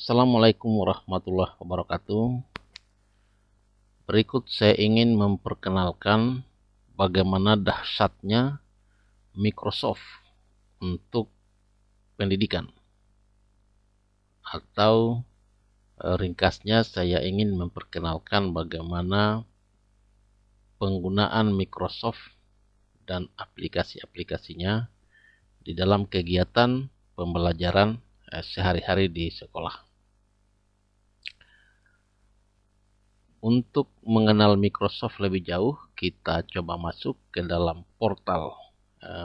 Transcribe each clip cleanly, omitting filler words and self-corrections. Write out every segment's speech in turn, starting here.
Assalamualaikum warahmatullahi wabarakatuh. Berikut saya ingin memperkenalkan bagaimana dahsyatnya Microsoft untuk pendidikan. Atau ringkasnya saya ingin memperkenalkan bagaimana penggunaan Microsoft dan aplikasi-aplikasinya di dalam kegiatan pembelajaran sehari-hari di sekolah. Untuk mengenal Microsoft lebih jauh, kita coba masuk ke dalam portal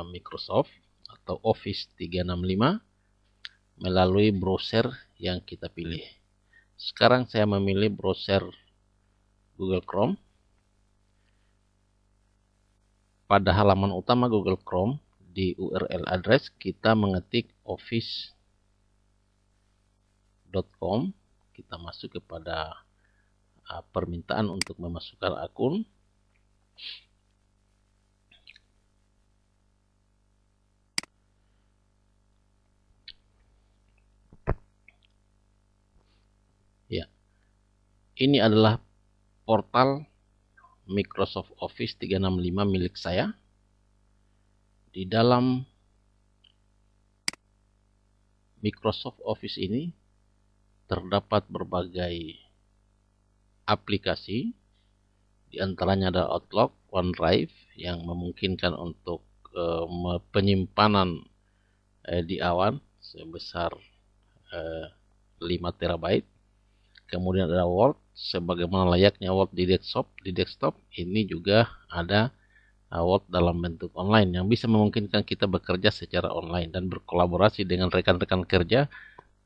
Microsoft atau Office 365 melalui browser yang kita pilih. Sekarang saya memilih browser Google Chrome. Pada halaman utama Google Chrome, di URL address kita mengetik office.com. Kita masuk kepada permintaan untuk memasukkan akun. Ya, ini adalah portal Microsoft Office 365 milik saya. Di dalam Microsoft Office ini terdapat berbagai aplikasi, di antaranya ada Outlook, OneDrive yang memungkinkan untuk penyimpanan di awan sebesar 5 terabyte. Kemudian ada Word, sebagaimana layaknya Word di desktop ini juga ada Word dalam bentuk online yang bisa memungkinkan kita bekerja secara online dan berkolaborasi dengan rekan-rekan kerja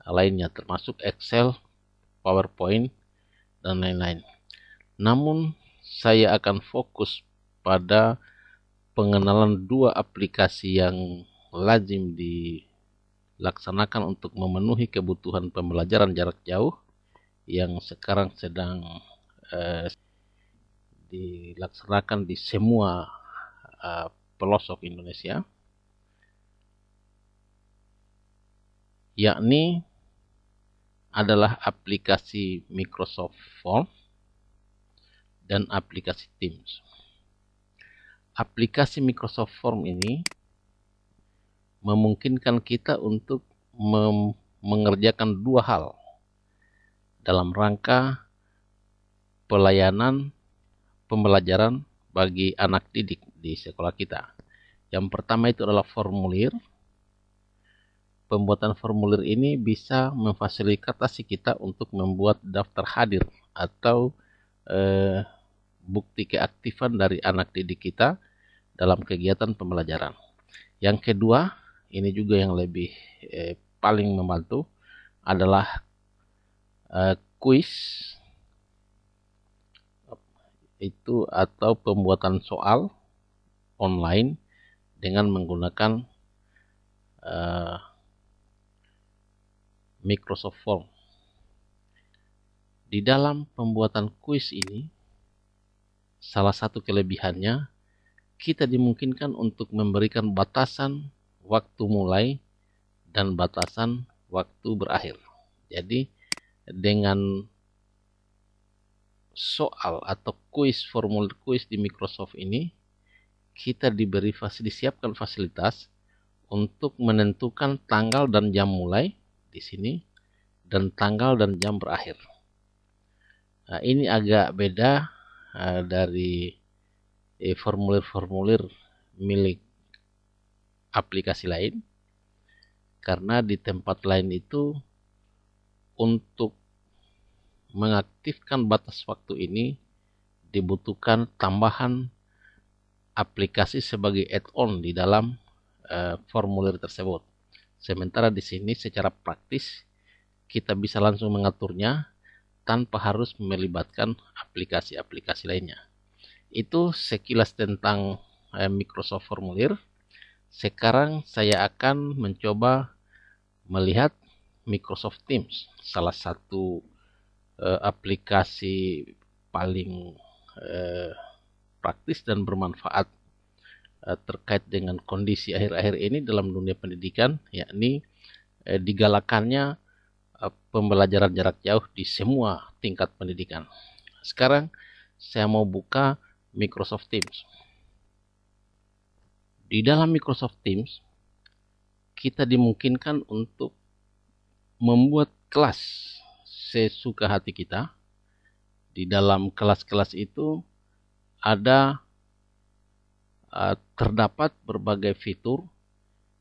lainnya, termasuk Excel, PowerPoint, dan lain-lain. Namun saya akan fokus pada pengenalan dua aplikasi yang lazim dilaksanakan untuk memenuhi kebutuhan pembelajaran jarak jauh yang sekarang sedang dilaksanakan di semua pelosok Indonesia, yakni adalah aplikasi Microsoft Form dan aplikasi Teams. Aplikasi Microsoft Form ini memungkinkan kita untuk mengerjakan dua hal dalam rangka pelayanan pembelajaran bagi anak didik di sekolah kita. Yang pertama itu adalah formulir. Pembuatan formulir ini bisa memfasilitasi kita untuk membuat daftar hadir atau bukti keaktifan dari anak didik kita dalam kegiatan pembelajaran. Yang kedua, ini juga yang lebih paling membantu adalah kuis itu atau pembuatan soal online dengan menggunakan Microsoft Form. Di dalam pembuatan kuis ini, salah satu kelebihannya, kita dimungkinkan untuk memberikan batasan waktu mulai dan batasan waktu berakhir. Jadi, dengan soal atau kuis, formulir kuis di Microsoft ini, kita disiapkan fasilitas untuk menentukan tanggal dan jam mulai di sini dan tanggal dan jam berakhir. Nah, ini agak beda dari formulir-formulir milik aplikasi lain, karena di tempat lain itu untuk mengaktifkan batas waktu ini dibutuhkan tambahan aplikasi sebagai add-on di dalam formulir tersebut. Sementara di sini secara praktis kita bisa langsung mengaturnya tanpa harus melibatkan aplikasi-aplikasi lainnya. Itu sekilas tentang Microsoft Formulir. Sekarang saya akan mencoba melihat Microsoft Teams, salah satu aplikasi paling praktis dan bermanfaat terkait dengan kondisi akhir-akhir ini dalam dunia pendidikan, yakni digalakannya pembelajaran jarak jauh di semua tingkat pendidikan. Sekarang saya mau buka Microsoft Teams. Di dalam Microsoft Teams, kita dimungkinkan untuk membuat kelas sesuka hati kita. Di dalam kelas-kelas itu ada terdapat berbagai fitur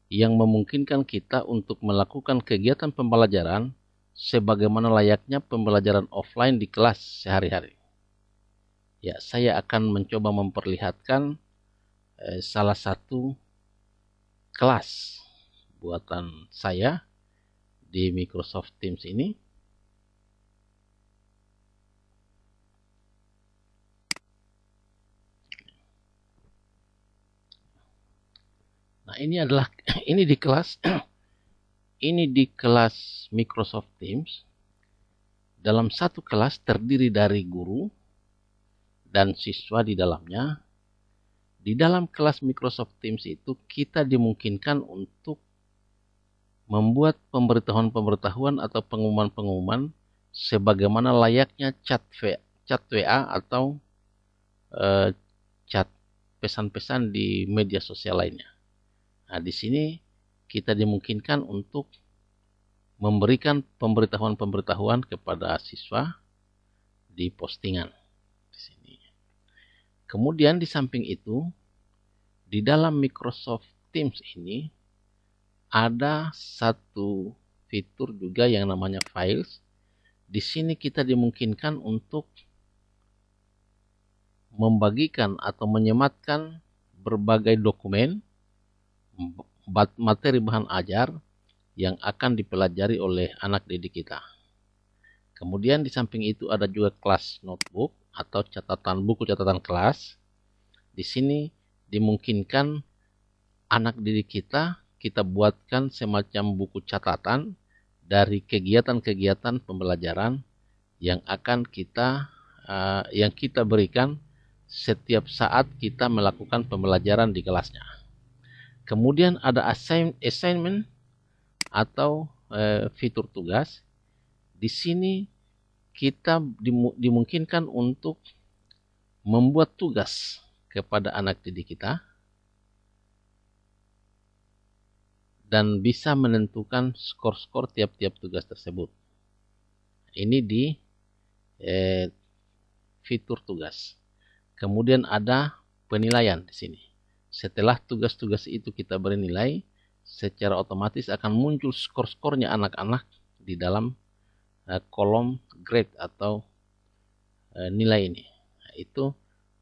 yang memungkinkan kita untuk melakukan kegiatan pembelajaran sebagaimana layaknya pembelajaran offline di kelas sehari-hari. Ya, saya akan mencoba memperlihatkan salah satu kelas buatan saya di Microsoft Teams ini. Nah, ini adalah ini di kelas ini di kelas Microsoft Teams. Dalam satu kelas terdiri dari guru dan siswa di dalamnya. Di dalam kelas Microsoft Teams itu kita dimungkinkan untuk membuat pemberitahuan-pemberitahuan atau pengumuman-pengumuman sebagaimana layaknya chat WA atau chat pesan-pesan di media sosial lainnya. Nah, di sini kita dimungkinkan untuk memberikan pemberitahuan-pemberitahuan kepada siswa di postingan di sini. Kemudian di samping itu, di dalam Microsoft Teams ini ada satu fitur juga yang namanya Files. Di sini kita dimungkinkan untuk membagikan atau menyematkan berbagai dokumen, materi bahan ajar yang akan dipelajari oleh anak didik kita. Kemudian di samping itu ada juga kelas notebook atau buku catatan kelas. Di sini dimungkinkan anak didik kita buatkan semacam buku catatan dari kegiatan-kegiatan pembelajaran yang akan kita berikan setiap saat kita melakukan pembelajaran di kelasnya. Kemudian ada assignment atau fitur tugas. Di sini kita dimungkinkan untuk membuat tugas kepada anak didik kita dan bisa menentukan skor-skor tiap-tiap tugas tersebut. Ini di fitur tugas. Kemudian ada penilaian di sini. Setelah tugas-tugas itu kita beri nilai, secara otomatis akan muncul skor-skornya anak-anak di dalam kolom grade atau nilai ini. Nah, itu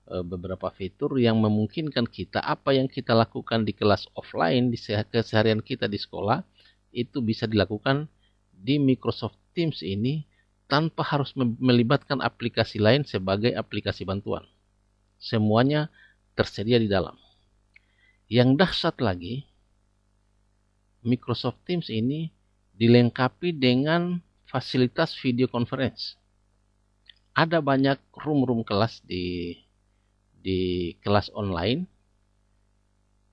beberapa fitur yang memungkinkan kita apa yang kita lakukan di kelas offline di keseharian kita di sekolah itu bisa dilakukan di Microsoft Teams ini tanpa harus melibatkan aplikasi lain sebagai aplikasi bantuan. Semuanya tersedia di dalam. Yang dahsyat lagi, Microsoft Teams ini dilengkapi dengan fasilitas video conference. Ada banyak room kelas di kelas online,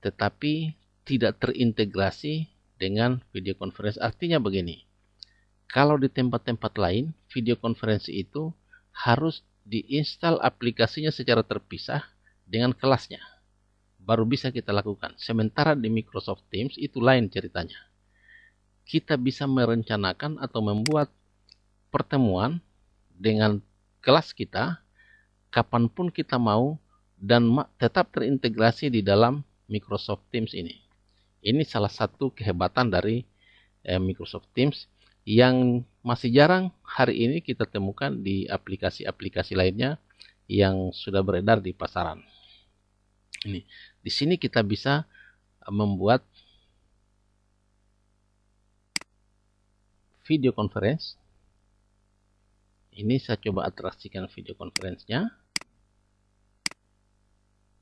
tetapi tidak terintegrasi dengan video conference. Artinya begini, kalau di tempat-tempat lain, video conference itu harus diinstal aplikasinya secara terpisah dengan kelasnya. Baru bisa kita lakukan. Sementara di Microsoft Teams itu lain ceritanya. Kita bisa merencanakan atau membuat pertemuan dengan kelas kita kapanpun kita mau dan tetap terintegrasi di dalam Microsoft Teams ini. Ini salah satu kehebatan dari Microsoft Teams yang masih jarang hari ini kita temukan di aplikasi-aplikasi lainnya yang sudah beredar di pasaran. Ini, di sini kita bisa membuat video conference. Ini saya coba atraksikan video conference-nya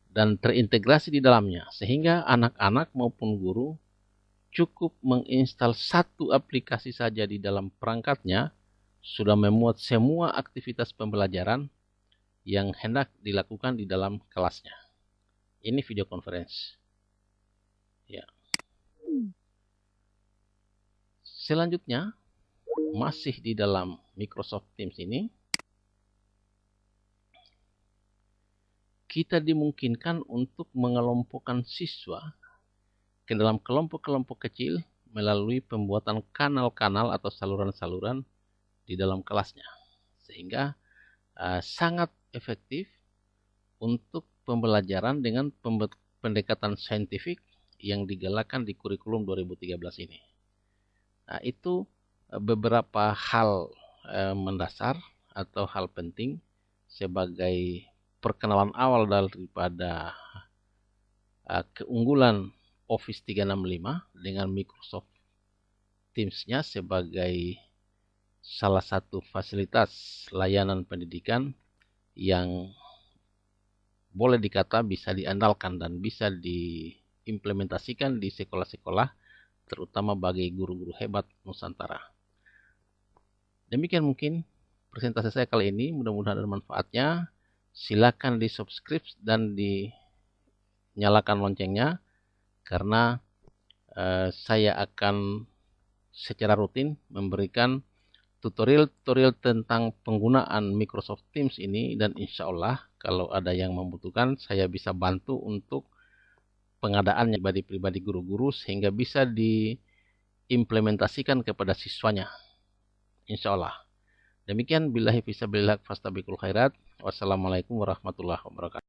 dan terintegrasi di dalamnya sehingga anak-anak maupun guru cukup menginstal satu aplikasi saja di dalam perangkatnya sudah memuat semua aktivitas pembelajaran yang hendak dilakukan di dalam kelasnya. Ini video conference. Ya. Selanjutnya masih di dalam Microsoft Teams ini, kita dimungkinkan untuk mengelompokkan siswa ke dalam kelompok-kelompok kecil melalui pembuatan kanal-kanal atau saluran-saluran di dalam kelasnya, sehingga sangat efektif untuk pembelajaran dengan pendekatan saintifik yang digalakkan di kurikulum 2013 ini. Nah, itu beberapa hal mendasar atau hal penting sebagai perkenalan awal daripada keunggulan Office 365 dengan Microsoft Teams-nya sebagai salah satu fasilitas layanan pendidikan yang boleh dikata bisa diandalkan dan bisa diimplementasikan di sekolah-sekolah, terutama bagi guru-guru hebat Nusantara. Demikian mungkin presentasi saya kali ini, mudah-mudahan ada manfaatnya. Silakan di subscribe dan dinyalakan loncengnya, karena saya akan secara rutin memberikan tutorial-tutorial tentang penggunaan Microsoft Teams ini, dan insya Allah kalau ada yang membutuhkan, saya bisa bantu untuk pengadaannya pribadi-pribadi guru-guru sehingga bisa diimplementasikan kepada siswanya, insya Allah. Demikian, billahi fisabilillah fastabiqul khairat. Wassalamualaikum warahmatullahi wabarakatuh.